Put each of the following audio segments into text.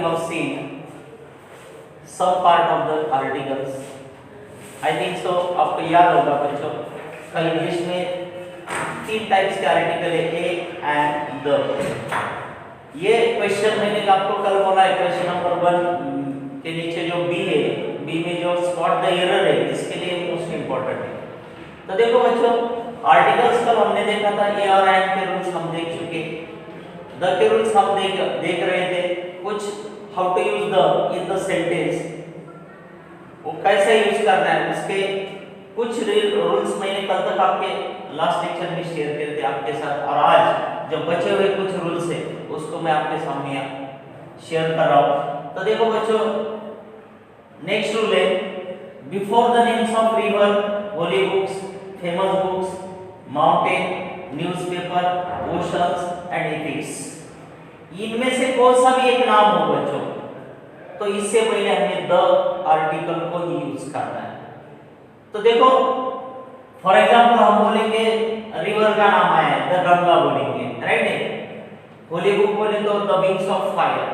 have seen some part of the articles. I think so आपको याद होगा बच्चों, कल इंग्लिश में 3 टाइप्स के आर्टिकल है, ए एंड द। ये क्वेश्चन मैंने आपको कल बोला है, क्वेश्चन नंबर 1 के नीचे जो बी है, बी में जो स्पॉट द एरर है, इसके लिए मोस्ट इंपॉर्टेंट है। तो देखो बच्चों, आर्टिकल्स कल हमने देखा था, ए और एंड के रूल्स हम देख चुके, द के रूल्स हम देख रहे थे, कुछ how to use the in the sentence, वो कैसे यूज करना है, उसके कुछ रूल्स मैंने कल तक आपके लास्ट लेक्चर में शेयर किए थे आपके साथ, और आज जो बचे हुए कुछ रूल्स है उसको मैं आपके सामने शेयर कर रहा हूँ। तो देखो बच्चों, नेक्स्ट रूल है, before the names of river, holy books, famous books, mountain, newspaper, oceans and epics, इनमें से कौन सा भी एक नाम हो बच्चों, तो इससे पहले हमें द आर्टिकल को ही यूज करना है। तो देखो फॉर एग्जांपल हम बोलेंगे रिवर का नाम आया है, द गंगा बोलेंगे, राइट। होली बुक बोले तो द विंग्स ऑफ फायर,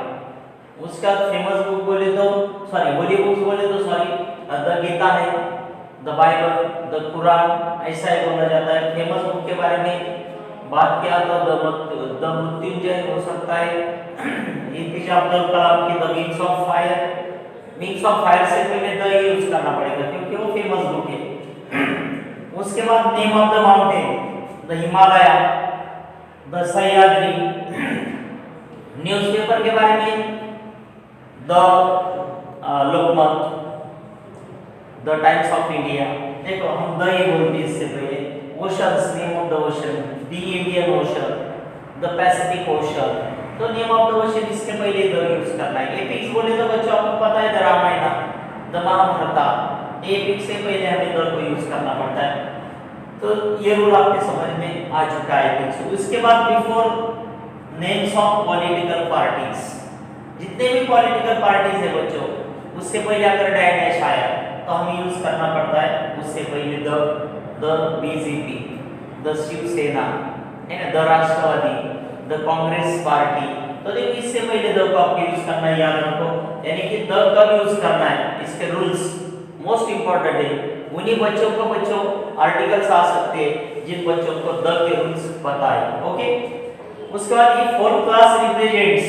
उसका फेमस बुक बोले तो सॉरी होली बुक्स बोले तो सॉरी द गीता है, द बाइबल, द कुरान, ऐसा ही बोला जाता है। फेमस बुक के बारे में बात किया तो द मृत्युंजय हो सकता है, एपीजे अब्दुल कलाम की the wings of fire. Wings of fire से पहले द यूज करना पड़ेगा क्योंकि वो फेमस बुक है। उसके बाद name of the mountain, the Himalaya, the Sahyadri. Newspaper के बारे में the Lokmat, the times of India. देखो हम द ही बोलते इससे पहले। Oceans, name of the ocean, the Indian ocean, the Pacific ocean, तो नेम ऑफ द ओशन इसके पहले द यूज करना है। एपिक्स बोले तो बच्चों आपको पता है the Ramayana, the Mahabharata, epics से पहले हमें द को यूज करना पड़ता है। तो ये रूल आपके समझ में आ चुका है। उसके बाद before names of political parties, जितने भी पॉलिटिकल पार्टीज है बच्चों, उससे पहले अगर डैश आया तो हमें यूज करना पड़ता है उससे पहले द बीजेपी, द शिवसेना है ना, the Rashtravadi, the Congress party. तो देखो इससे पहले द को आपको यूज करना है, याद रखो, यानी कि द कब यूज करना है, इसके रूल्स मोस्ट इंपॉर्टेंट है। उन्हीं बच्चों को बच्चों आर्टिकल्स आ सकते हैं जिन बच्चों को द के रूल्स पता है। ओके, उसके बाद ये होल क्लास रिप्रेजेंट्स,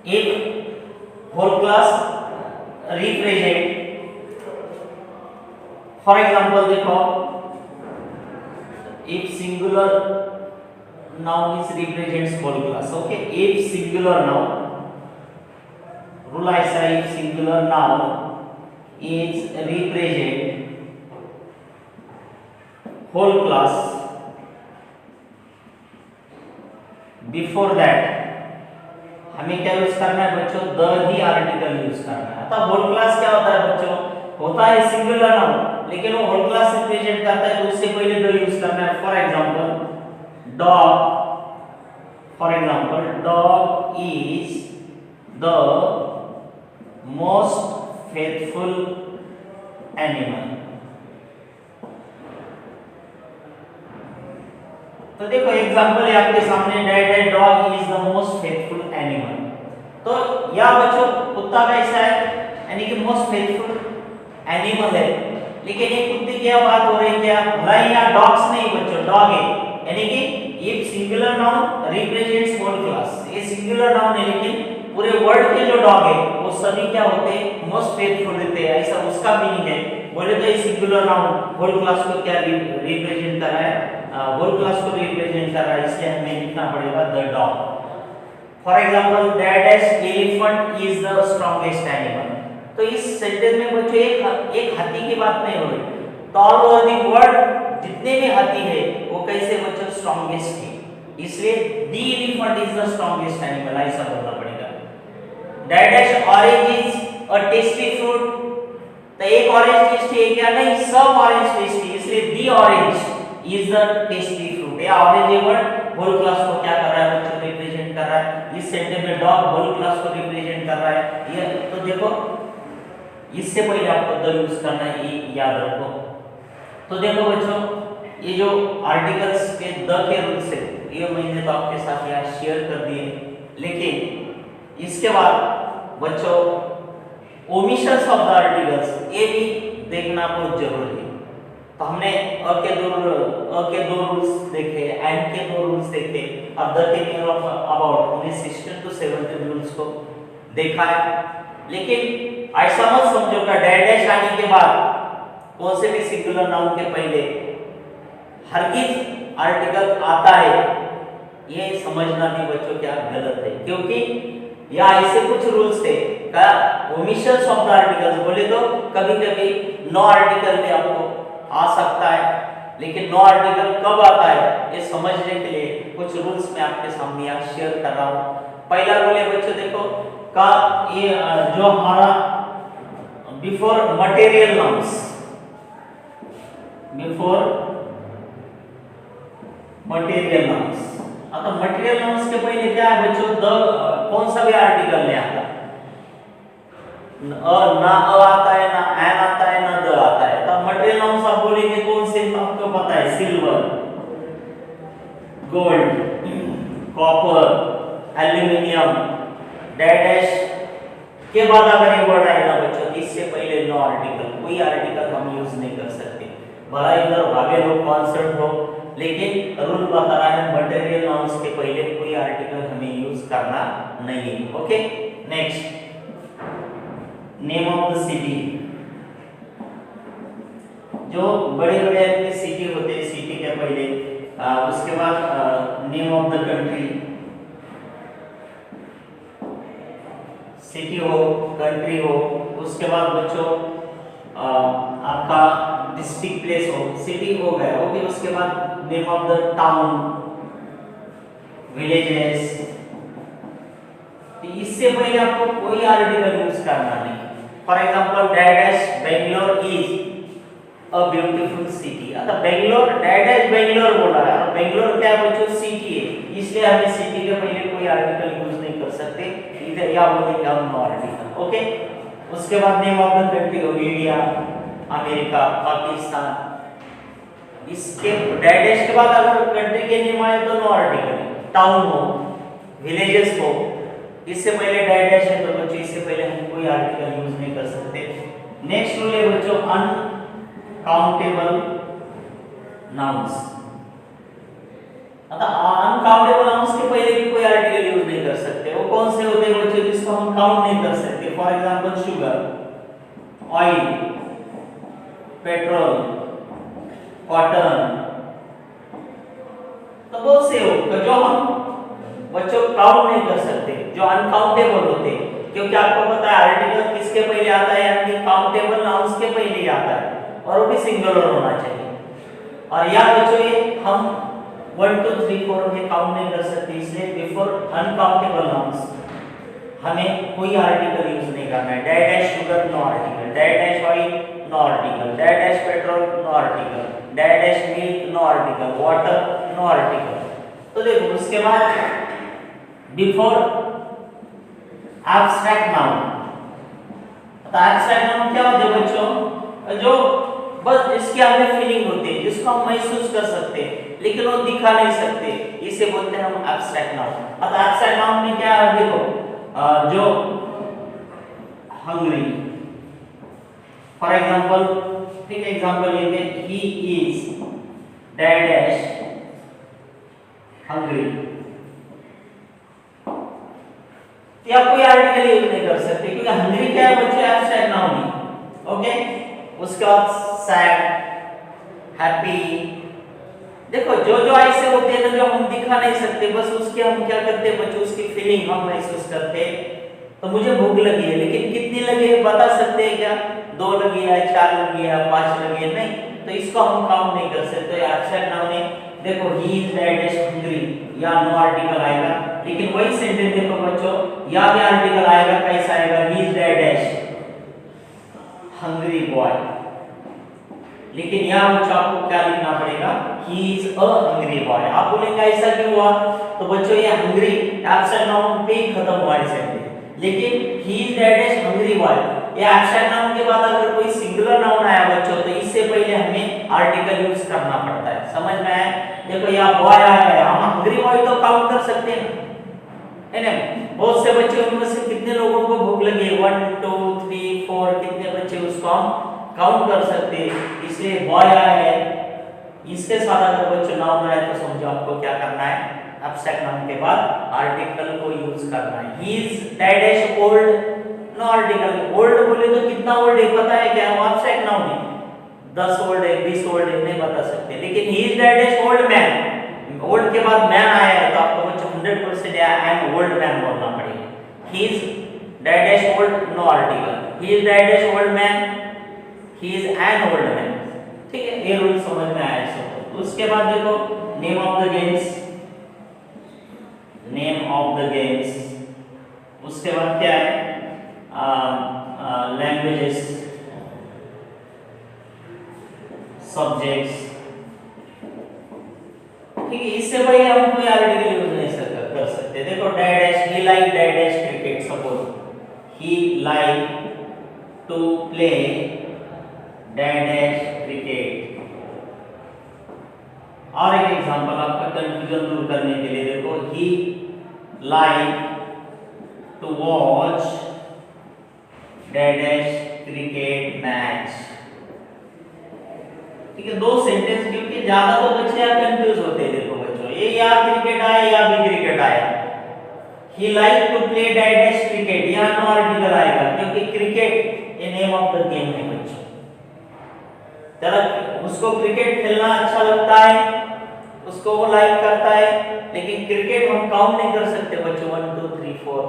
एक whole class represent. For example देखो, if singular noun is represents whole class, okay, if singular noun, rule ऐसा है, if singular noun is represent whole class, before that हमें क्या यूज करना है बच्चों, द ही आर्टिकल यूज करना है। तो होल क्लास क्या होता है बच्चों, होता है सिंगुलर नाउन, लेकिन वो होल क्लास रिप्रेजेंट करता है तो उससे पहले द यूज करना है। For example dog, for example dog is the most faithful animal. तो देखो एग्जांपल है आपके सामने, dad dog is the most faithful animal. तो या बच्चों कुत्ता कैसा है, यानी कि मोस्ट फेथफुल एनिमल है, लेकिन ये कुत्ते की बात हो रही है क्या, भला यहाँ डॉग्स नहीं बच्चों, डॉग है, यानी कि if singular noun represents whole class, ये सिंगुलर नाउन है लेकिन पूरे वर्ल्ड के जो डॉग है वो सभी क्या होते हैं, मोस्ट फेथफुल रहते हैं, ऐसा उसका मीनिंग है। बोले तो ये सिंगुलर नाउन होल क्लास को क्या रिप्रेजेंट कर रहा है, होल क्लास को रिप्रेजेंट कर रहा है, इसलिए हमें लिखना पड़ेगा the dog. For example that elephant is the strongest animal. तो इस सेंटेंस में बच्चों एक हाथी की बात नहीं हो रही, तो ऑल ओवर द वर्ल्ड जितने भी हाथी है वो कैसे बच्चों स्ट्रॉन्गेस्ट है, इसलिए the elephant is the strongest animal, ऐसा बोलना पड़ेगा। That orange is a tasty fruit, तो एक ऑरेंज टेस्टी है क्या, नहीं, सब ऑरेंज टेस्टी, इसलिए the orange is the tasty fruit. या ऑरेंज वर्ड होल क्लास को क्या कर रहा है बच्चों, रिप्रेजेंट कर रहा है। इस सेंटेंस में डॉग होल क्लास को रिप्रेजेंट कर रहा है। ये तो देखो इससे पहले आपको द यूज करना है, ये याद रखो। तो देखो बच्चों ये जो आर्टिकल्स के द के रूल्स है ये मैंने तो आपके साथ यहाँ शेयर कर दिए, लेकिन इसके बाद बच्चों ओमिशंस ऑफ द आर्टिकल्स, ये भी देखना बहुत जरूरी है। तो हमने अ के दो रूल्स देखे, एंड के दो रूल्स देखे, अब द के नियर ऑफ अबाउट हमने 16 to 17 रूल्स को देखा है। लेकिन ऐसा मत समझो कि डैश आने के बाद कौन से भी सिंगुलर नाउन के पहले हरगिज आर्टिकल आता है, ये समझना भी बच्चों क्या गलत है, क्योंकि या ऐसे कुछ रूल्स थे का ओमिशंस ऑफ द आर्टिकल्स बोले तो कभी-कभी नो आर्टिकल भी आपको आ सकता है, लेकिन नो आर्टिकल कब आता है ये समझने के लिए कुछ रूल्स मैं आपके सामने यहाँ शेयर कर रहा हूँ। पहला रूल है बच्चों देखो का ये जो हमारा before material nouns, before material nouns, आता मटेरियल नाउन्स के पहले क्या है बच्चों, द कौन सा भी आर्टिकल नहीं आता, ना अ आता है, ना एन आता है, ना द आता है। तो मटेरियल नाउन्स आप बोलेंगे कौन से, आपको पता है silver, gold, copper, aluminium, dash के बाद अगर ये वर्ड आएगा बच्चों इससे पहले नो आर्टिकल, कोई आर्टिकल हम यूज नहीं कर सकते। भला इधर भागे लोग कॉन्सेप्ट हो, लेकिन रूल बता रहा है मटेरियल नाउन्स के पहले कोई आर्टिकल हमें यूज करना नहीं है। Okay, next name of the city, जो बड़े-बड़े अपने सिटी होते हैं, सिटी के पहले उसके बाद name of the country, city हो, कंट्री हो, उसके बाद बच्चों आपका डिस्ट्रिक्ट प्लेस हो, सिटी हो गया, ओके, उसके बाद name of the town, villages. इससे पहले आपको कोई आर्टिकल यूज करना नहीं। For example dash Bangalore is a beautiful city, अतः बेंगलोर डैश बेंगलोर बोला है, और बेंगलोर क्या है बच्चों, सिटी है, इसलिए हमें सिटी के पहले कोई आर्टिकल यूज नहीं कर सकते, इधर या बोलेंगे हम नो आर्टिकल। ओके, उसके बाद नेम ऑफ द कंट्री हो, इंडिया, अमेरिका, पाकिस्तान। इसके डैश के बाद अगर कंट्री के नेम आए तो नो आर्टिकल। टाउन हो, विलेजेस हो, इससे पहले डैश है तो बच्चों इससे पहले हम कोई आर्टिकल यूज नहीं कर सकते। नेक्स्ट रूल है बच्चों अनकाउंटेबल नाउन्स, अतः अनकाउंटेबल नाउन्स के पहले भी कोई आर्टिकल यूज नहीं कर सकते। वो कौन से होते हैं बच्चों जिसको हम काउंट नहीं कर सकते? For example sugar, oil, petrol, cotton, तो बहुत से हो जो हम बच्चों काउंट नहीं कर सकते, जो अनकाउंटेबल होते हैं, क्योंकि आपको पता है आर्टिकल किसके पहले आता है, अनकाउंटेबल नाउन्स के पहले ही आता है, और वो भी सिंगुलर होना चाहिए। और यहाँ बच्चों ये हम 1 2 3 4 में काउंट नहीं कर सकते, इसलिए बिफोर अनकाउंटेबल नाउन्स हमें कोई आर्टिकल यूज नहीं करना है। Dash sugar no article, dash oil no article, dash petrol no article, dash milk no article, water no article. तो देखो उसके बाद बिफोर एब्स्ट्रैक्ट नाउन, तो एब्स्ट्रैक्ट नाउन क्या होते हैं बच्चों, जो बस इसकी हमें फीलिंग होती है, जिसको हम महसूस कर सकते हैं लेकिन वो दिखा नहीं सकते, इसे बोलते हैं हम एब्स्ट्रैक्ट नाउन। अब एब्स्ट्रैक्ट नाउन में क्या है देखो, जो हंग्री, फॉर एग्जांपल, ठीक एग्जांपल लेते हैं, ही इज डैश हंग्री, या कोई आर्टिकल यूज नहीं कर सकते क्योंकि हंग्री क्या है बच्चों, एब्स्ट्रैक्ट नाउन है। ओके, उसके बाद सैड, हैप्पी, देखो जो जो ऐसे होते हैं ना जो हम दिखा नहीं सकते, बस उसके हम क्या करते हैं बच्चों, उसकी फीलिंग हम महसूस करते हैं। तो मुझे भूख लगी है, लेकिन कितनी लगी है बता सकते हैं क्या? 2 लगी है, 4 लगी है, 5 लगी है? नहीं, तो इसको हम काउंट नहीं कर सकते। एब्स्ट्रैक्ट नाउन है, देखो ही इज डैश हंग्री, या नो आर्टिकल आएगा, लेकिन वही सेंटेंस देखो बच्चों, या भी आर्टिकल आएगा, कैसा आएगा, ही इज डैश हंग्री बॉय, लेकिन यहाँ बच्चों आपको क्या लिखना पड़ेगा, he is a hungry boy. आप बोलेंगे ऐसा क्यों हुआ, तो बच्चों ये हंग्री एब्स्ट्रैक्ट नाउन पे ही खत्म हुआ है सेंटेंस, लेकिन ही इज डैश हंग्री बॉय, ये एब्स्ट्रैक्ट नाउन के बाद अगर कोई सिंगुलर नाउन आया बच्चों तो इससे पहले हमें आर्टिकल यूज करना पड़ता है। समझ में आया? देखो यहाँ बॉय आया है, हम हंग्री बॉय तो काउंट कर सकते हैं, है ना? बहुत से बच्चे, उनमें से कितने लोगों को भूख लगी है, 1 2 3 4, कितने बच्चे उसको हम काउंट कर सकते हैं। इसलिए बॉय आया है, इसके साथ अगर बच्चों नाउन आए तो समझो आपको क्या करना है, एब्स्ट्रैक्ट नाउन के बाद आर्टिकल को यूज करना है। He is dash old, no article. Old बोले तो कितना ओल्ड है पता है क्या, वो एब्स्ट्रैक्ट नाउन है, 10 ओल्ड है 20 ओल्ड है नहीं बता सकते। लेकिन ही is dash old man, old के बाद मैन आया है तो आपको बच्चों 100% आई एम ओल्ड मैन बोलना पड़ेगा। He is dash old, no article. He is dash old man, he is an old man. ठीक है, ये रूल समझ में आया सबको। उसके बाद देखो name of the games, name of the games. उसके बाद क्या है, लैंग्वेजेस, सब्जेक्ट्स। ठीक है, इससे बढ़िया हम कोई आर्टिकल यूज नहीं कर सकते। देखो dash, he like dash cricket, suppose he like to play dash cricket. और एक एग्जांपल आपका कंफ्यूजन दूर करने के लिए देखो, he like to watch dash cricket match. ठीक है, दो सेंटेंस, क्योंकि ज्यादा तो बच्चे यार कंफ्यूज होते हैं। देखो बच्चों, ये या क्रिकेट आया या भी क्रिकेट आया। He like to play dash cricket, यहाँ नो आर्टिकल आएगा क्योंकि क्रिकेट ये नेम ऑफ द गेम है बच्चों। चलो, उसको क्रिकेट खेलना अच्छा लगता है, उसको वो लाइक करता है, लेकिन क्रिकेट हम काउंट नहीं कर सकते बच्चों 1 2 3 4।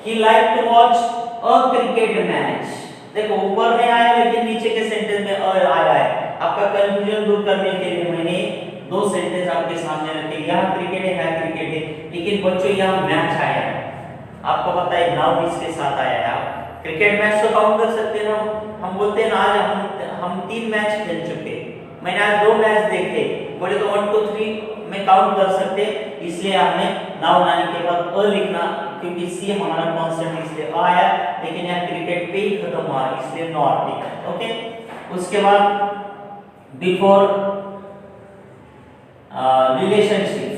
He like to watch a cricket match. देखो ऊपर नहीं आया लेकिन नीचे के सेंटेंस में आया है। आपका कंफ्यूजन दूर करने के लिए मैंने दो सेंटेंस आपके सामने रखे, यहाँ क्रिकेट है, यहाँ क्रिकेट है, लेकिन बच्चों यहाँ मैच आया है। आपको पता है नाउन इसके साथ आया है। आप क्रिकेट मैच तो काउंट कर सकते हैं ना, हम बोलते हैं ना आज हम 3 मैच खेल चुके, मैंने आज 2 मैच देखे, बोले तो 1 2 3 में काउंट कर सकते, इसलिए हमने नाउन आने के बाद अ लिखना, क्योंकि सी हमारा कांस्टेंट इसलिए आया, लेकिन यहाँ क्रिकेट पे ही खत्म हुआ इसलिए नो आर्टिकल। ओके, उसके बाद बिफोर रिलेशनशिप,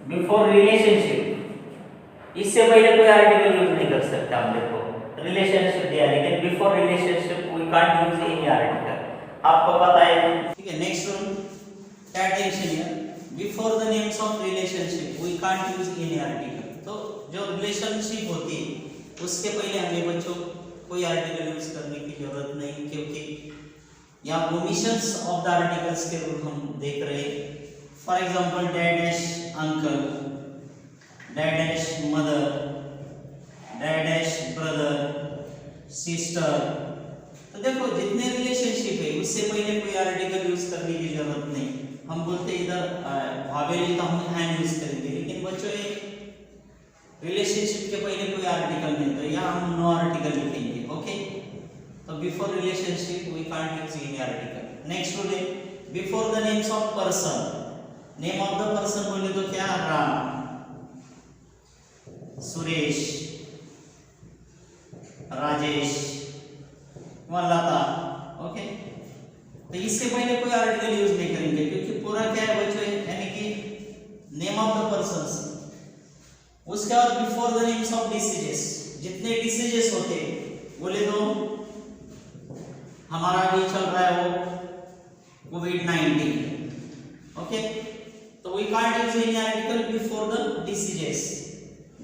बिफोर रिलेशनशिप, इससे पहले कोई आर्टिकल यूज नहीं कर सकते हम। देखो रिलेशनशिप दिया, लेकिन before relationship we can't use any article, आपको पता है। ठीक है, नेक्स्ट वन, क्या टेंशन है, before the names of relationship we can't use any article. तो जो रिलेशनशिप होती है उसके पहले हमें बच्चों कोई आर्टिकल यूज करने की जरूरत नहीं, क्योंकि यहाँ ओमिशंस ऑफ द आर्टिकल्स के रूल हम देख रहे हैं। For example dash uncle, dash mother, dash brother, sister. तो देखो जितने रिलेशनशिप है उससे पहले कोई आर्टिकल यूज करने की जरूरत नहीं। हम बोलते इधर भावेली तो हम एन यूज करेंगे, लेकिन बच्चों ये रिलेशनशिप के पहले कोई आर्टिकल नहीं, तो यहाँ हम नो आर्टिकल लिखेंगे। ओके, तो before relationship we can't use any article. Next rule है, before the names of person, name of the person बोले तो क्या, राम, सुरेश, राजेश, लता। ओके, तो इससे पहले कोई आर्टिकल यूज नहीं करेंगे, क्योंकि पूरा क्या है बच्चों, यानी कि नेम ऑफ द पर्सन्स। उसके बाद before the names of diseases, जितने डिसीजेस होते बोले तो हमारा अभी चल रहा है वो कोविड-19। ओके, तो we can't use any article before the diseases.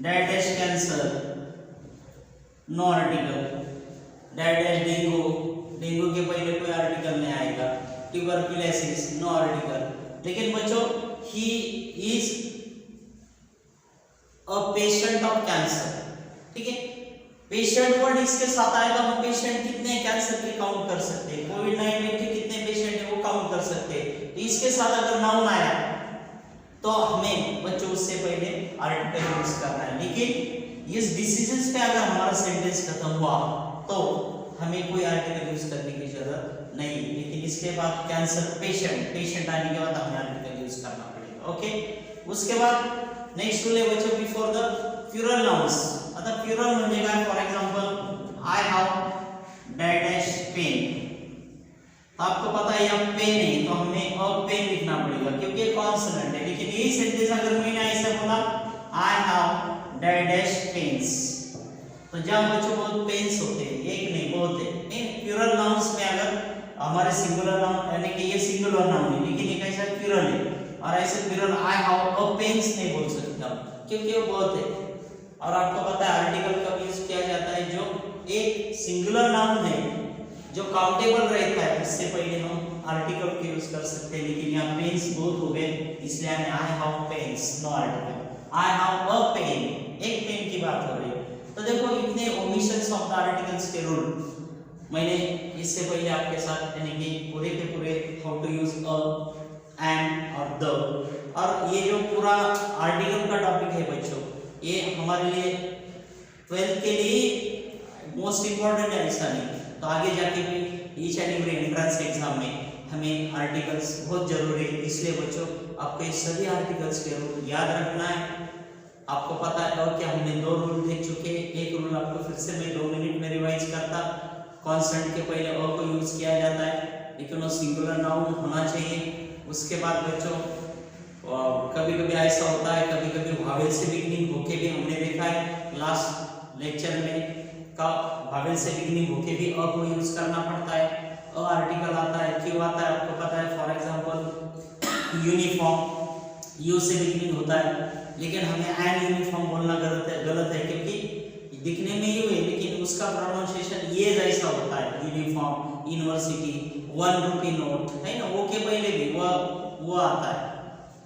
Dash cancer, no article. Dash dengue, dengue के पहले कोई आर्टिकल नहीं आएगा। Tuberculosis, no article. लेकिन बच्चों he is a patient of cancer. ठीक है, पेशेंट वर्ड इसके साथ आएगा, हम पेशेंट कितने कैंसर के काउंट कर सकते हैं, कोविड-19 के कितने पेशेंट है वो काउंट कर सकते हैं। तो इसके साथ अगर नाउन आया तो हमें बच्चों उससे पहले आर्टिकल यूज करना है। लेकिन इस डिसीजेस पे अगर हमारा सेंटेंस खत्म हुआ तो हमें कोई आर्टिकल यूज करने की जरूरत नहीं, लेकिन इसके बाद कैंसर पेशेंट आने के बाद हमें आर्टिकल यूज करना पड़ेगा। ओके, उसके बाद नेक्स्ट रूल है बच्चों, बिफोर द प्लूरल नाउन्स। आता प्लूरल म्हणजे काय, for example I have dash pen. आपको पता है यहाँ पेन है तो हमें अ पेन लिखना पड़ेगा, क्योंकि कॉन्सोनेंट है, लेकिन यही सेंटेंस अगर मैंने ऐसे बोला आई हैव डैश पेन्स, तो जहाँ बच्चों बहुत पेन्स होते हैं, एक नहीं बहुत है। प्लूरल नाउन्स में अगर हमारे सिंगुलर नाउन यानी कि ये सिंगुलर नाउन है लेकिन ये कैसा प्लूरल है, और ऐसे plural I have a pens नहीं बोल सकते आप क्योंकि वो बहुत है। और आपको पता है आर्टिकल कब यूज किया जाता है, जो एक सिंगुलर नाउन है जो काउंटेबल रहता है उससे पहले हम आर्टिकल के यूज कर सकते हैं, लेकिन यहाँ पेन्स बहुत हो गए इसलिए हमने I have pens, no article, I have a pen, एक पेन की बात हो रही है। तो देखो इतने ओमिशंस ऑफ द आर्टिकल्स के रूल मैंने इससे पहले आपके साथ यानी कि पूरे के पूरे how to use a, and और द, और ये जो पूरा आर्टिकल का टॉपिक है बच्चों ये हमारे लिए 12th के लिए मोस्ट इंपॉर्टेंट है, ऐसा नहीं तो आगे जाके भी each and every entrance exam में हमें आर्टिकल्स बहुत जरूरी है। इसलिए बच्चों आपको ये सभी आर्टिकल्स के रूल याद रखना है। आपको पता है और क्या हमने 2 रूल देख चुके हैं, एक रूल आपको फिर से मैं 2 मिनट में रिवाइज करता, कॉन्स्टेंट के पहले अ को यूज किया जाता है लेकिन वो सिंगुलर नाउन होना चाहिए। उसके बाद बच्चों कभी कभी ऐसा होता है, कभी कभी वावेल से बिगिनिंग होके भी हमने देखा है लास्ट लेक्चर में का वावेल से बिगिनिंग होके भी अ को यूज करना पड़ता है। अ आर्टिकल आता है, क्यों आता है आपको पता है, फॉर एग्जांपल यूनिफॉर्म यू से बिगिनिंग होता है लेकिन हमें एन यूनिफॉर्म बोलना गलत है क्योंकि दिखने में यू है लेकिन उसका प्रोनाउंसिएशन ये जैसा होता है, यूनिफॉर्म, यूनिवर्सिटी, 1 रुपी नोट है ना, वो के पहले भी वो आता है।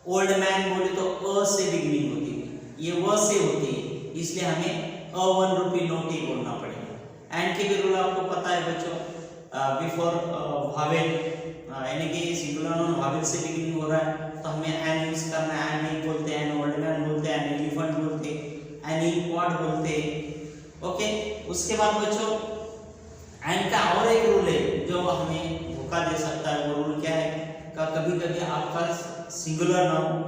ओल्ड मैन बोले तो अ से बिगिनिंग होती है, ये व से होती है इसलिए हमें अ 1 रुपी नोट ही बोलना पड़ेगा। एंड के भी रूल आपको पता है बच्चों, बिफोर वावेल यानी कि सिंगुलर नाउन वावेल से बिगिनिंग हो रहा है तो हमें एन यूज करना है, एन नहीं बोलते, एन ओल्ड मैन बोलते, एन एलिफेंट बोलते, एन पॉट बोलते, ओके। उसके बाद बच्चों एन का और एक रूल है जो हमें धोखा दे सकता है, वो रूल क्या है, कभी कभी आपका सिंगुलर नाउन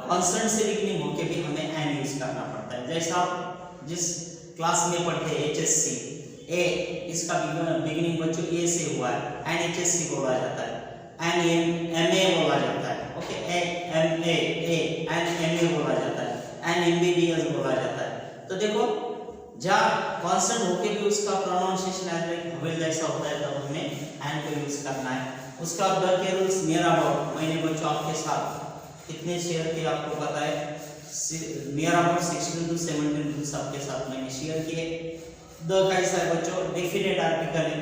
कॉन्स्टेंट से बिगिनिंग होके भी हमें एन यूज करना पड़ता है। जैसा आप जिस क्लास में पढ़ते हैं HSC ए, इसका बिगिनिंग बच्चों ए से हुआ है, NHSC बोला जाता है, NMA बोला जाता है, ओके, AMA ए NMA बोला जाता है, NMBBS बोला जाता है। तो देखो जहाँ कॉन्स्टेंट होके भी उसका प्रोनाउंसिएशन हवेल जैसा होता है तब हमें एन को यूज करना है। उसका द के रूल्स नियर अबाउट मैंने बच्चों आपके साथ कितने शेयर किए आपको पता है, नियर अबाउट 16 to 17 रूल्स आपके साथ मैंने शेयर किए। द कैसा है बच्चों, डेफिनेट आर्टिकल है,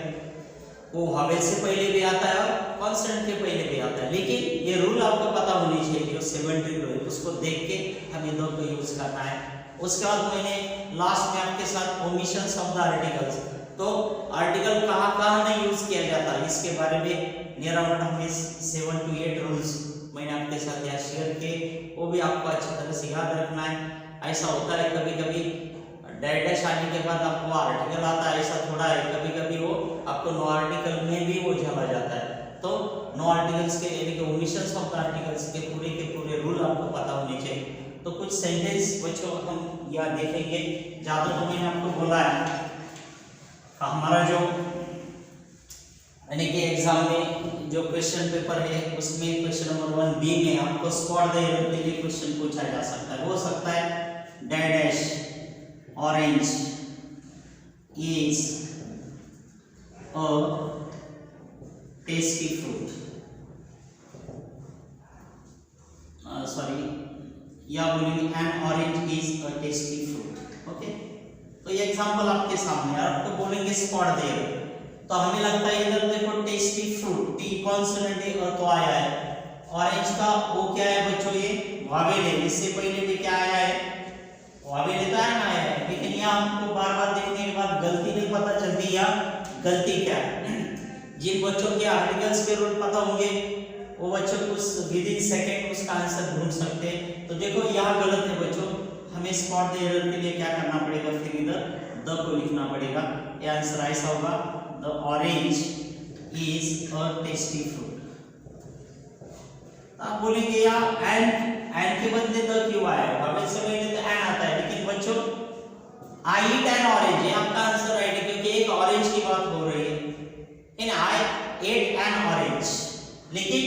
वो हवेल से पहले भी आता है और कॉन्स्टेंट के पहले भी आता है, लेकिन ये रूल आपको पता होनी चाहिए जो 17 रूल उसको देख के हमें द को यूज करना है। उसके बाद मैंने लास्ट में आपके साथ ओमिशंस ऑफ द आर्टिकल्स, तो आर्टिकल कहाँ कहाँ नहीं यूज किया जाता इसके बारे में नियर अबाउट हमें 7 to 8 रूल्स मैंने आपके साथ यहाँ शेयर किए, वो भी आपको अच्छी तरह से याद रखना है। ऐसा होता है कभी कभी डैश आने के बाद आपको आर्टिकल आता है, ऐसा थोड़ा है, कभी कभी वो आपको नो आर्टिकल में भी वो चला जाता है। तो नो आर्टिकल्स के यानी कि ओमिशंस ऑफ द आर्टिकल्स के पूरे रूल आपको पता होने चाहिए। तो कुछ सेंटेंस बच्चों हम यहाँ देखेंगे, ज़्यादा तो मैंने आपको बोला है हमारा जो यानी कि एग्जाम में जो क्वेश्चन पेपर है उसमें क्वेश्चन नंबर 1 बी में आपको स्पॉट द एरर के लिए क्वेश्चन पूछा जा सकता है। हो सकता है dash orange is a tasty fruit, sorry या बोलेंगे N orange is a tasty fruit, okay. तो ये एग्जांपल आपके सामने है, आपको बोलेंगे स्पॉट द एरर, तो हमें लगता है इधर देखो टेस्टी फ्रूट, टी कॉन्सोनेंट है तो आया है, ऑरेंज का वो क्या है बच्चों, ये वावेल है, इससे पहले भी क्या आया है, वावेल तो आया है, लेकिन यहाँ हमको बार बार देखने के बाद गलती नहीं पता चलती या गलती क्या है। जिन बच्चों के आर्टिकल्स के रूल पता होंगे वो बच्चों कुछ विद इन सेकेंड उसका आंसर ढूंढ सकते हैं। तो देखो यहाँ गलत है बच्चों, हमें स्पॉट द एरर के लिए क्या करना पड़ेगा, फिर इधर द को लिखना पड़ेगा। ये आंसर ऐसा होगा, the orange is a tasty fruit. आप बोलेंगे यार एंड के बदले द क्यों आया, वावेल से पहले तो एन आता है, लेकिन बच्चों आई ईट एन ऑरेंज है आपका आंसर राइट है, क्योंकि एक ऑरेंज की बात हो रही है, इन आई एट एन ऑरेंज, लेकिन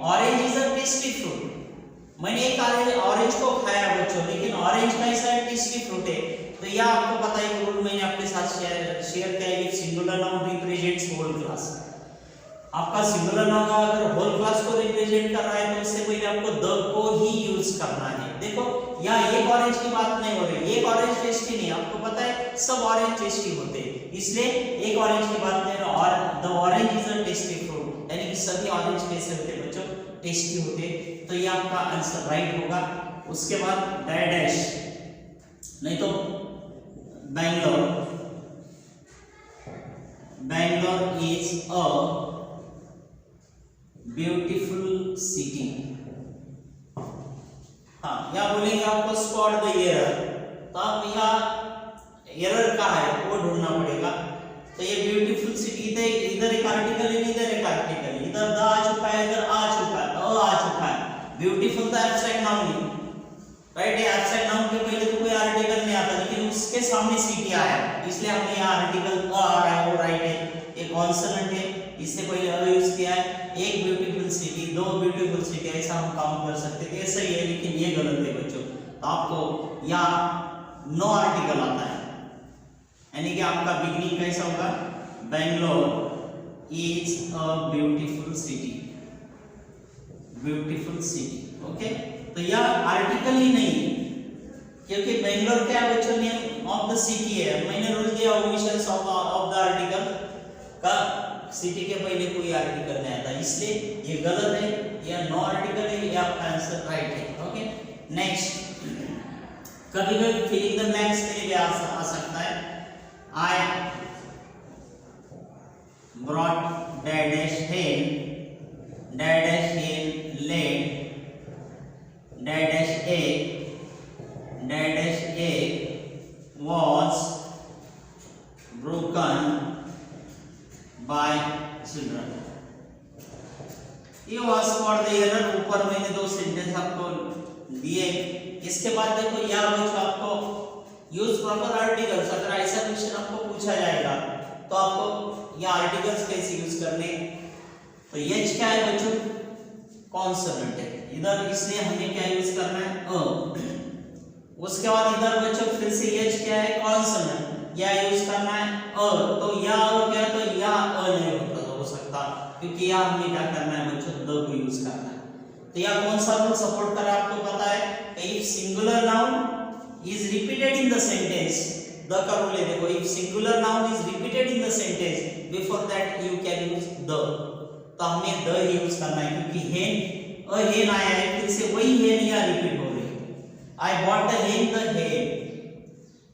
orange is a tasty fruit, मैंने एक ऑरेंज को खाया बच्चों, लेकिन ऑरेंज कैसा है, टेस्टी फ्रूट है। तो यह आपको पता है, रूल मैंने आपके साथ शेयर किया है। Singular noun represents whole class. आपका सिंगुलर नाउन अगर होल क्लास को रिप्रेजेंट कर रहा है तो उससे पहले आपको द को ही यूज करना है। देखो यहाँ एक ऑरेंज की बात नहीं हो रही, एक ऑरेंज टेस्टी नहीं, आपको पता है सब ऑरेंज टेस्टी होते हैं, इसलिए एक ऑरेंज की बात नहीं, और the orange is a tasty fruit, यानी कि सभी ऑरेंज कैसे होते हैं बच्चों, टेस्टी होते। तो ये आपका आंसर राइट होगा। उसके बाद डैश, नहीं तो Bangalore, Bangalore is a beautiful city. हाँ, या बोलेंगे आपको स्पॉट द एरर, तो आप यहाँ एरर कहाँ है वो ढूंढना पड़ेगा। तो ये ब्यूटीफुल सिटी, इधर एक आर्टिकल है, इधर एक आर्टिकल, इधर द आ चुका है, इधर आ चुका है, आ चुका है। ब्यूटीफुल तो एब्स्ट्रैक्ट नाउन है, राइट। ये एब्स्ट्रैक्ट नाउन के पहले तो कोई आर्टिकल नहीं आता, लेकिन उसके सामने सिटी आया, इसलिए हमने यहाँ आर्टिकल आ रहा है, वो राइट है। एक कॉन्सोनेंट है, इससे पहले अ यूज किया है। एक ब्यूटीफुल सिटी, दो ब्यूटीफुल सिटी, ऐसा हम काउंट कर सकते थे, ऐसा ही है, लेकिन ये गलत है बच्चों। तो आपको यहाँ नो आर्टिकल आता है, यानी कि आपका बिगनिंग कैसा होगा, Bangalore is a beautiful city, beautiful city. Okay, तो यह आर्टिकल ही नहीं, क्योंकि बेंगलोर क्या बच्चों नेम ऑफ द सिटी है। मैंने रूल दिया ओमिशन ऑफ द आर्टिकल का, सिटी के पहले कोई आर्टिकल नहीं आता, इसलिए ये गलत है, या नो आर्टिकल है, ये आपका आंसर राइट है। ओके, नेक्स्ट, कभी कभी फिलिंग द ब्लैंक्स के लिए भी आ सकता है। I brought dash hen, dash hen laid, dash egg was broken by children। ये was for the error, ऊपर मैंने दो सेंटेंस आपको दिए। इसके बाद देखो यार बच्चों, आपको यूज प्रॉपर आर्टिकल्स, अगर ऐसा क्वेश्चन आपको पूछा जाएगा तो आपको ये आर्टिकल्स कैसे यूज करने। तो एच क्या है बच्चों, कॉन्सोनेंट है इधर, इसलिए हमें क्या यूज करना है, अ। उसके बाद इधर बच्चों फिर से एच क्या है, कॉन्सोनेंट, या यूज करना है अ। तो या हो गया, तो या अ नहीं हो सकता, क्योंकि या हमें क्या करना है बच्चों, द को यूज करना है। तो या कौन सा रूल सपोर्ट कर रहा है आपको पता है, if singular noun is repeated in the sentence, the का रूल है देखो, if singular noun is repeated in the sentence before that you can use the, तो हमें द ही यूज करना है, क्योंकि हेन हेन आया है, फिर से वही हेन या रिपीट हो रही है। आई बॉट द हेन, द हेन,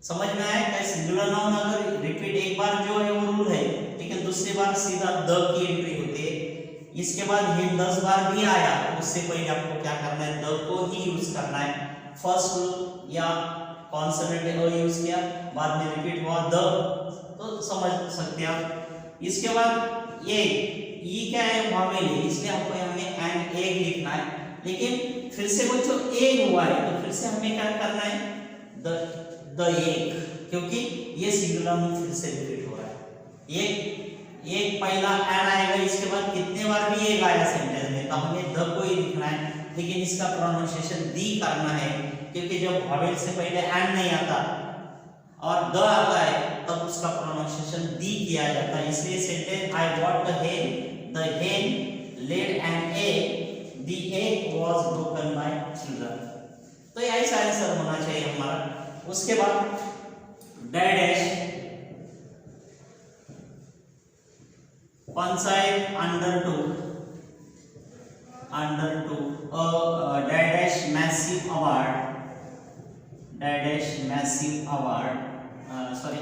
समझ में आया क्या, सिंगुलर नाउन अगर रिपीट एक बार जो है वो रूल है, लेकिन दूसरी बार सीधा द की एंट्री होती है। इसके बाद हेन 10 बार भी आया, तो उससे पहले आपको क्या करना है, द को ही यूज करना है। फर्स्ट रूल या कॉन्सोनेंट अ यूज किया, बाद में रिपीट हुआ द, तो समझ सकते हैं आप। इसके बाद ये ई क्या है, वॉवेल है, इसलिए आपको हमें एंड एग लिखना है, लेकिन फिर से बच्चों एग हुआ है, तो फिर से हमें क्या करना है, द एग, क्योंकि ये सिंगुलर में फिर से रिपीट हो रहा है। एक पहला एंड आएगा, इसके बाद कितने बार भी एग आया सेंटेंस में, तो हमें द को ही लिखना है, लेकिन इसका प्रोनाउंसिएशन दी करना है, क्योंकि जब वॉवेल से पहले एंड नहीं आता और द आता है, तब उसका प्रोनाउंसिएशन दी किया जाता है। इसलिए सेंटेंस आई बॉट द हेन, the hen laid an egg, the egg was broken by children। तो ये ऐसा आंसर होना चाहिए हमारा। उसके बाद dash, panchayat under to dash massive award, dash massive award, sorry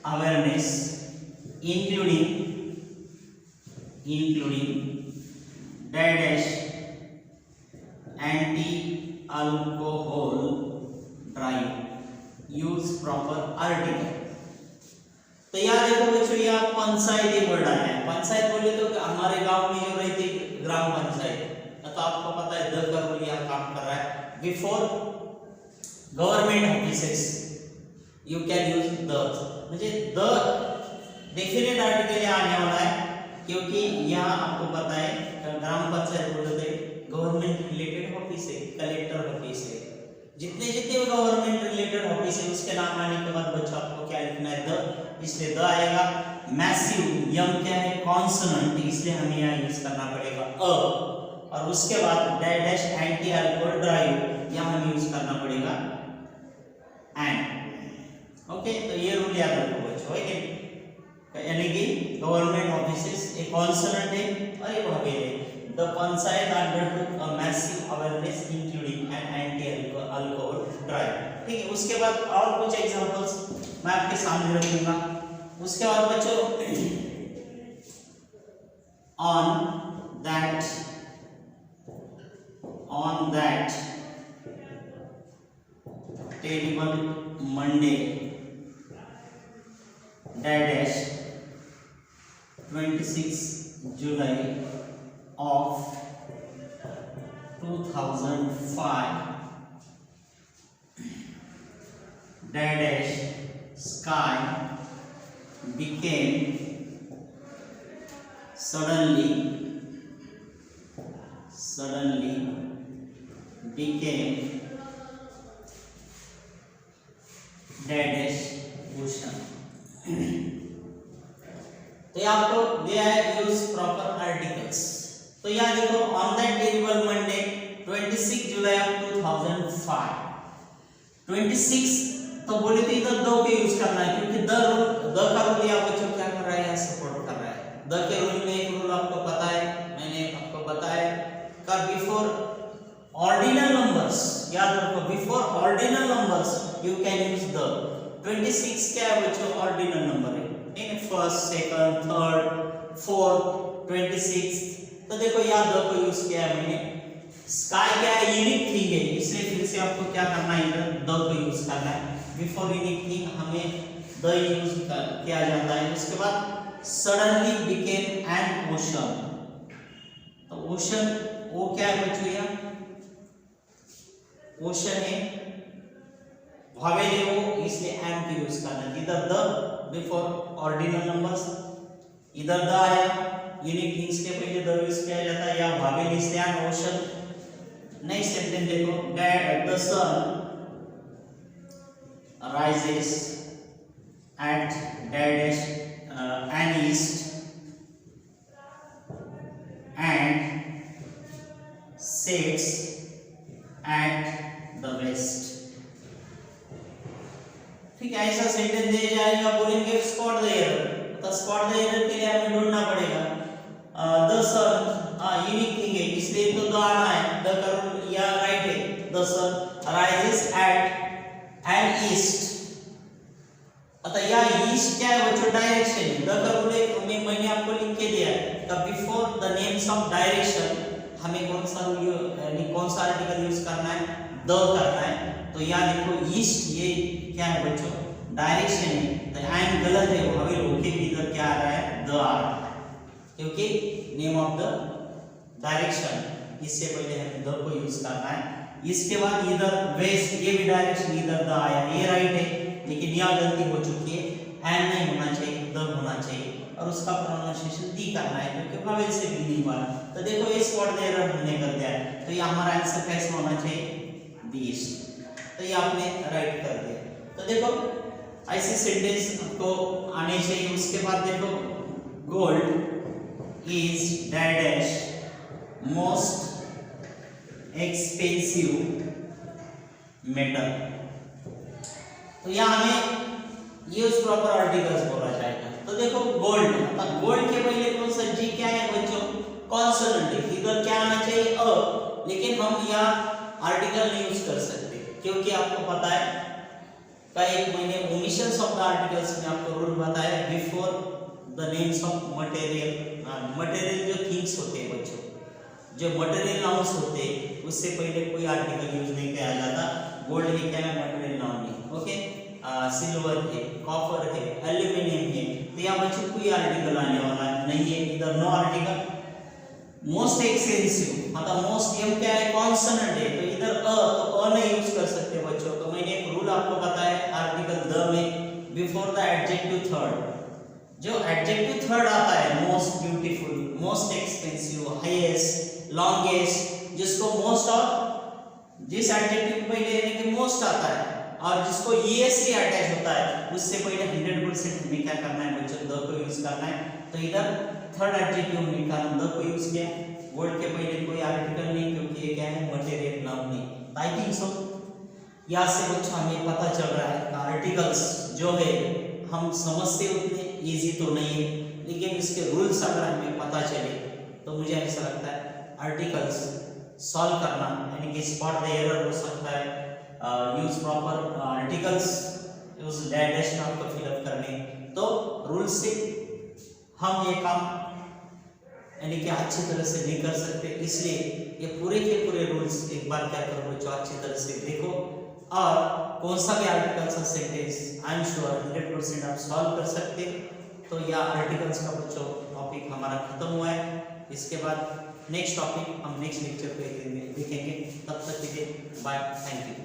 awareness including dash anti-alcohol drive, use proper article। तो यार देखो बच्चों, ये पंचायत वर्ड आया है, पंचायत बोले तो हमारे गांव में जो रहती ग्राम पंचायत, तो आपको पता है द का रूल यहाँ काम कर रहा है। Before government offices you can use the, म्हणजे द डेफिनेट आर्टिकल आने वाला है, क्योंकि यहाँ आपको पता है ग्राम पंचायत बोलते गवर्नमेंट रिलेटेड ऑफिस है, कलेक्टर ऑफिस है, जितने जितने गवर्नमेंट रिलेटेड ऑफिस है उसके नाम आने के बाद बच्चों आपको क्या लिखना है, द, इसलिए द आएगा। मैसिव, यम क्या है, कॉन्सोनेंट, इसलिए हमें यहाँ यूज करना पड़ेगा अ, और उसके बाद डैश एंटी अल्कोहल ड्राइव, यहाँ हमें यूज करना पड़ेगा एंड। ओके, तो ये रूल याद रखो बच्चों, है यानी कि गवर्नमेंट ऑफिसेस एक कॉन्सोनेंट है और एक वर्ब है। The panchayat undertook a massive awareness including an anti alcohol drive. ठीक है, उसके बाद और कुछ एग्जांपल्स मैं आपके सामने रखूंगा। उसके बाद बच्चों on that terrible Monday dash 26 July of 2005 dash sky became suddenly became dash ocean। तो ये आपको दिया है यूज प्रॉपर आर्टिकल्स। तो यहाँ देखो on that terrible Monday 26 July of 2005, 26 तो बोले तो इधर दो के यूज करना है, क्योंकि द का रूल यहाँ बच्चों क्या कर रहा है, यहाँ सपोर्ट कर रहा है। द के रूल में एक रूल आपको पता है, मैंने आपको बताया का बिफोर ऑर्डिनल नंबर्स, याद रखो before ordinal numbers you can use the. 26 क्या है बच्चों, ऑर्डिनल नंबर है, ठीक है, फर्स्ट सेकंड थर्ड फोर्थ 26। तो देखो यहाँ द को यूज किया है मैंने। स्काई क्या है, यूनिक थिंग है, इसलिए फिर से आपको क्या करना है, इधर द को यूज करना है। बिफोर यूनिक थिंग हमें द यूज किया जाता है। उसके बाद सडनली बिकेम एन ओशन, तो ओशन वो क्या है बच्चों, यहाँ ओशन है, भावे है वो, इसलिए एन को यूज करना है। इधर द बिफोर ऑर्डिनल नंबर्स, इधर द आया, यूनिक थिंग्स के पहले द यूज किया जाता है, या भावे इसलिए एन ओशन। नेक्स्ट सेंटेंस देखो, the sun rises at dash an east and sets at the west। ठीक है, ऐसा सेंटेंस दिया जाएगा, बोलेंगे स्पॉट द एरर, तो स्पॉट द एरर के लिए हमें ढूंढना पड़ेगा। द सन यूनिक थिंग है, इसलिए तो द आना है, द का या राइट है। The sun rises at an east, अतः यह ईस्ट क्या है बच्चों, डायरेक्शन है। द का रूल हमें मैंने आपको लिख के दिया है, the before the names of direction हमें कौन सा रूल यानी कौन सा आर्टिकल यूज करना है, द करना है। तो यहाँ देखो ईस्ट ये क्या है बच्चों, डायरेक्शन है, तो एंड गलत है, वो हमें रोके भी इधर क्या आ रहा है, द आ रहा है, क्योंकि नेम ऑफ द डायरेक्शन, इससे पहले हमें द को यूज करना है। इसके बाद इधर वेस्ट, ये भी डायरेक्शन इधर द आया, ये राइट है, लेकिन यहाँ गलती हो चुकी है, एन नहीं होना चाहिए, द होना चाहिए, और उसका प्रोनाउंसिएशन दी करना है, क्योंकि वावेल से भी नहीं हुआ। तो देखो ये स्पॉट द एरर हमने कर दिया है, तो ये हमारा आंसर कैसे होना चाहिए, दिस। तो ये आपने राइट कर दिया। तो देखो ऐसे सेंटेंस आपको आने चाहिए। उसके बाद देखो gold is dash most expensive metal, तो यहाँ हमें यूज प्रॉपर आर्टिकल्स बोला जाएगा। तो देखो गोल्ड, मतलब गोल्ड के पहले कौन सा जी क्या है बच्चों, कॉन्सोनेंट है, इधर क्या आना चाहिए अ, लेकिन हम यहाँ आर्टिकल नहीं यूज कर सकते, क्योंकि आपको पता है कई मैंने ओमिशंस ऑफ द आर्टिकल्स में आपको रूल बताया, before the names of material, material जो थिंग्स होते हैं बच्चों, जो मटेरियल नाउन्स होते हैं उससे पहले कोई आर्टिकल यूज नहीं किया जाता। गोल्ड है क्या है, मटेरियल नाउन है, ओके। सिल्वर है, कॉपर है, एल्यूमिनियम है, तो यहाँ बच्चों कोई आर्टिकल आने वाला नहीं है, इधर नो आर्टिकल। मोस्ट एक्सपेंसिव मतलब मोस्ट एम क्या है, कॉन्सोनेंट है, तो इधर अ, तो अ नहीं यूज कर सकते बच्चों। तो मैंने एक रूल आपको बताया आर्टिकल द में, बिफोर द एडजेक्टिव थर्ड जो एडजेक्टिव थर्ड आता है, most beautiful, most expensive, highest, longest, जिसको मोस्ट और जिस एडजेक्टिव पहले यानी कि मोस्ट आता है और जिसको ईएसटी अटैच होता है उससे पहले 100% हमें क्या करना है बच्चों, द को यूज करना है। तो इधर थर्ड एडजेक्टिव हमने निकाला, द को यूज किया, वर्ड के पहले कोई आर्टिकल नहीं क्योंकि ये क्या है, मटेरियल नाउन नहीं। आई थिंक सो यहाँ से बच्चों हमें पता चल रहा है आर्टिकल्स जो है हम समझते उतने इजी तो नहीं है, लेकिन इसके रूल्स अगर हमें पता चले तो मुझे ऐसा लगता है आर्टिकल्स सॉल्व करना यानी कि स्पॉट द एरर हो सकता है, use proper articles, use dash noun को फिलअप करने, तो रूल्स से हम ये काम यानी कि अच्छी तरह से नहीं कर सकते। इसलिए ये पूरे के पूरे रूल्स एक बार क्या करो बच्चों, अच्छी तरह से देखो और कौन सा भी आर्टिकल्स का सेंटेंस आई एम श्योर 100% आप सॉल्व कर सकते। तो यह आर्टिकल्स का बच्चों टॉपिक हमारा खत्म हुआ है। इसके बाद नेक्स्ट टॉपिक हम नेक्स्ट लेक्चर पे देखेंगे। तब तक के लिए बाय, थैंक यू।